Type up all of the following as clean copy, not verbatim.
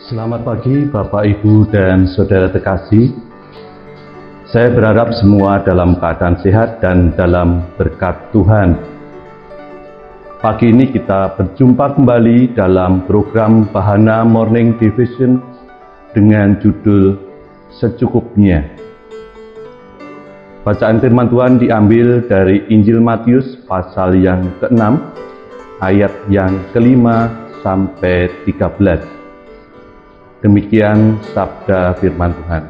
Selamat pagi Bapak, Ibu, dan Saudara terkasih. Saya berharap semua dalam keadaan sehat dan dalam berkat Tuhan. Pagi ini kita berjumpa kembali dalam program Bahana Morning Devotion dengan judul Secukupnya. Bacaan firman Tuhan diambil dari Injil Matius pasal yang ke-6, ayat yang ke-5 sampai 13. Demikian sabda firman Tuhan.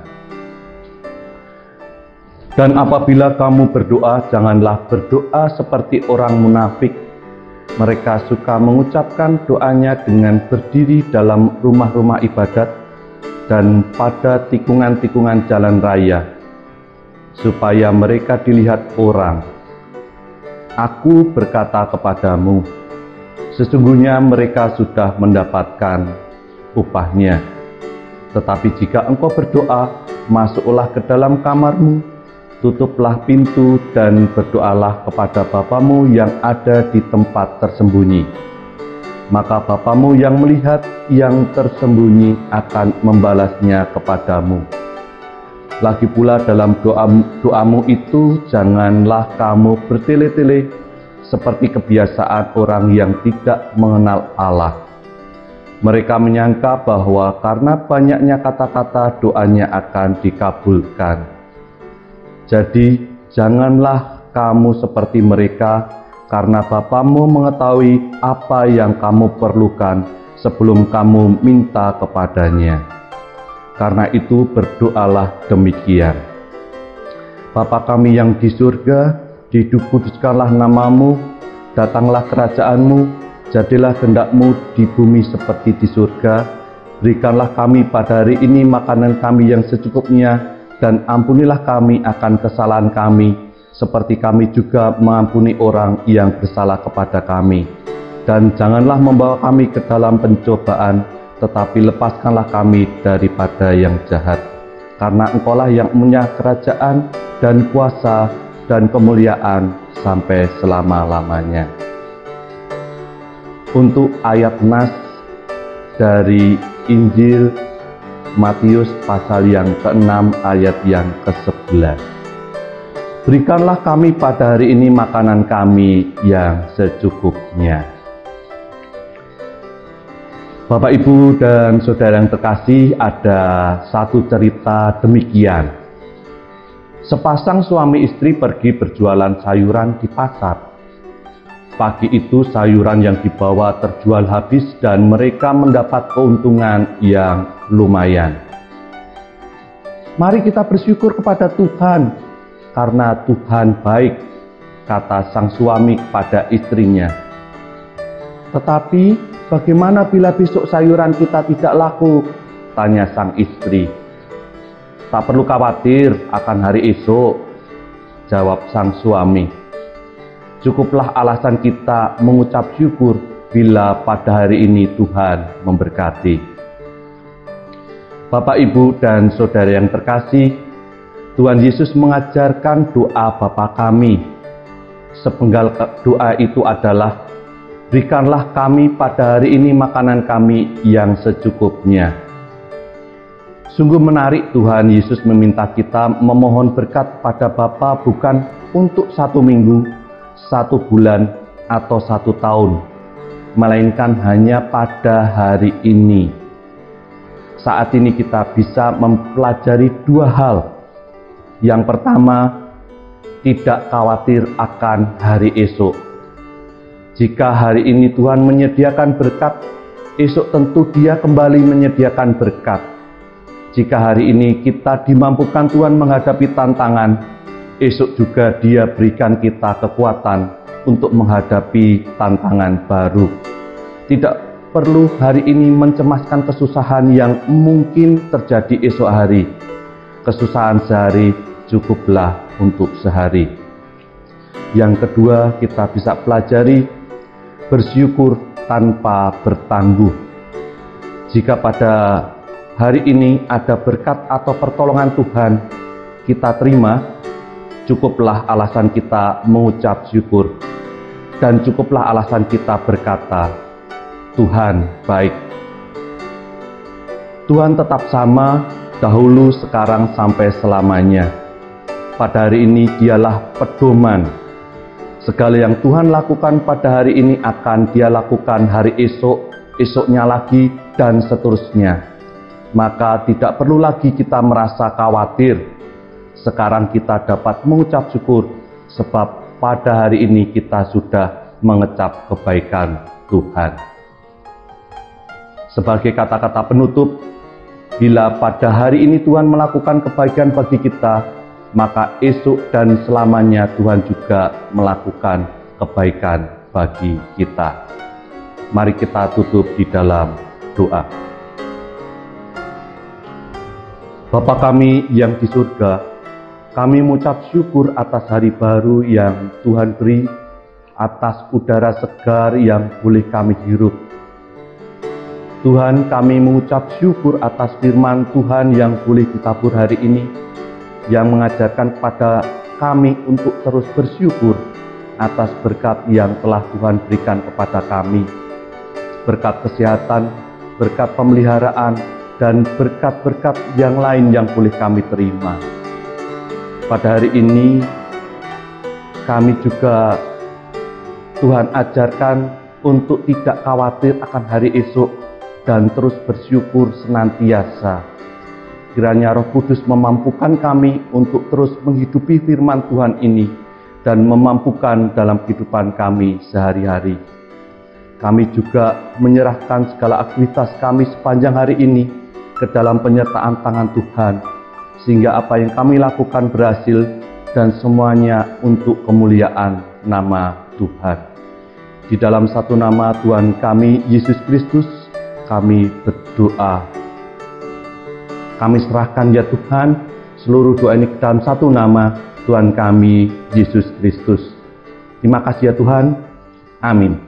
Dan apabila kamu berdoa, janganlah berdoa seperti orang munafik. Mereka suka mengucapkan doanya dengan berdiri dalam rumah-rumah ibadat dan pada tikungan-tikungan jalan raya, supaya mereka dilihat orang. Aku berkata kepadamu, sesungguhnya mereka sudah mendapatkan upahnya. Tetapi jika engkau berdoa, masuklah ke dalam kamarmu, tutuplah pintu dan berdoalah kepada Bapamu yang ada di tempat tersembunyi. Maka Bapamu yang melihat yang tersembunyi akan membalasnya kepadamu. Lagi pula dalam doamu itu, janganlah kamu bertele-tele seperti kebiasaan orang yang tidak mengenal Allah. Mereka menyangka bahwa karena banyaknya kata-kata doanya akan dikabulkan. Jadi janganlah kamu seperti mereka, karena Bapamu mengetahui apa yang kamu perlukan sebelum kamu minta kepadanya. Karena itu berdoalah demikian. Bapa kami yang di surga, dikuduskanlah namamu, datanglah kerajaanmu, jadilah kehendak-Mu di bumi seperti di surga. Berikanlah kami pada hari ini makanan kami yang secukupnya, dan ampunilah kami akan kesalahan kami, seperti kami juga mengampuni orang yang bersalah kepada kami. Dan janganlah membawa kami ke dalam pencobaan, tetapi lepaskanlah kami daripada yang jahat. Karena Engkaulah yang punya kerajaan dan kuasa dan kemuliaan sampai selama-lamanya. Untuk ayat nas dari Injil Matius pasal yang ke-6 ayat yang ke-11. Berikanlah kami pada hari ini makanan kami yang secukupnya. Bapak, Ibu, dan Saudara yang terkasih, ada satu cerita demikian. Sepasang suami istri pergi berjualan sayuran di pasar. Pagi itu sayuran yang dibawa terjual habis dan mereka mendapat keuntungan yang lumayan. Mari kita bersyukur kepada Tuhan, karena Tuhan baik, kata sang suami kepada istrinya. Tetapi bagaimana bila besok sayuran kita tidak laku? Tanya sang istri. Tak perlu khawatir akan hari esok, jawab sang suami. Cukuplah alasan kita mengucap syukur bila pada hari ini Tuhan memberkati. Bapak, Ibu, dan Saudara yang terkasih, Tuhan Yesus mengajarkan doa Bapa kami. Sepenggal doa itu adalah, berikanlah kami pada hari ini makanan kami yang secukupnya. Sungguh menarik, Tuhan Yesus meminta kita memohon berkat pada Bapa bukan untuk 1 minggu, 1 bulan, atau 1 tahun, melainkan hanya pada hari ini. Saat ini kita bisa mempelajari 2 hal. Yang pertama, tidak khawatir akan hari esok. Jika hari ini Tuhan menyediakan berkat, esok tentu Dia kembali menyediakan berkat. Jika hari ini kita dimampukan Tuhan menghadapi tantangan, esok juga Dia berikan kita kekuatan untuk menghadapi tantangan baru. Tidak perlu hari ini mencemaskan kesusahan yang mungkin terjadi esok hari. Kesusahan sehari cukuplah untuk sehari. Yang kedua, kita bisa pelajari bersyukur tanpa bertangguh. Jika pada hari ini ada berkat atau pertolongan Tuhan, kita terima. Cukuplah alasan kita mengucap syukur, dan cukuplah alasan kita berkata, Tuhan baik. Tuhan tetap sama, dahulu, sekarang, sampai selamanya. Pada hari ini Dialah pedoman. Segala yang Tuhan lakukan pada hari ini akan Dia lakukan hari esok, esoknya lagi, dan seterusnya. Maka tidak perlu lagi kita merasa khawatir. Sekarang kita dapat mengucap syukur, sebab pada hari ini kita sudah mengecap kebaikan Tuhan. Sebagai kata-kata penutup, bila pada hari ini Tuhan melakukan kebaikan bagi kita, maka esok dan selamanya Tuhan juga melakukan kebaikan bagi kita. Mari kita tutup di dalam doa. Bapa kami yang di surga, kami mengucap syukur atas hari baru yang Tuhan beri, atas udara segar yang boleh kami hirup. Tuhan, kami mengucap syukur atas firman Tuhan yang boleh ditabur hari ini, yang mengajarkan kepada kami untuk terus bersyukur atas berkat yang telah Tuhan berikan kepada kami. Berkat kesehatan, berkat pemeliharaan, dan berkat-berkat yang lain yang boleh kami terima. Pada hari ini, kami juga Tuhan ajarkan untuk tidak khawatir akan hari esok dan terus bersyukur senantiasa. Kiranya Roh Kudus memampukan kami untuk terus menghidupi firman Tuhan ini dan memampukan dalam kehidupan kami sehari-hari. Kami juga menyerahkan segala aktivitas kami sepanjang hari ini ke dalam penyertaan tangan Tuhan, sehingga apa yang kami lakukan berhasil dan semuanya untuk kemuliaan nama Tuhan. Di dalam satu nama Tuhan kami, Yesus Kristus, kami berdoa. Kami serahkan ya Tuhan seluruh doa ini ke dalam satu nama Tuhan kami, Yesus Kristus. Terima kasih ya Tuhan. Amin.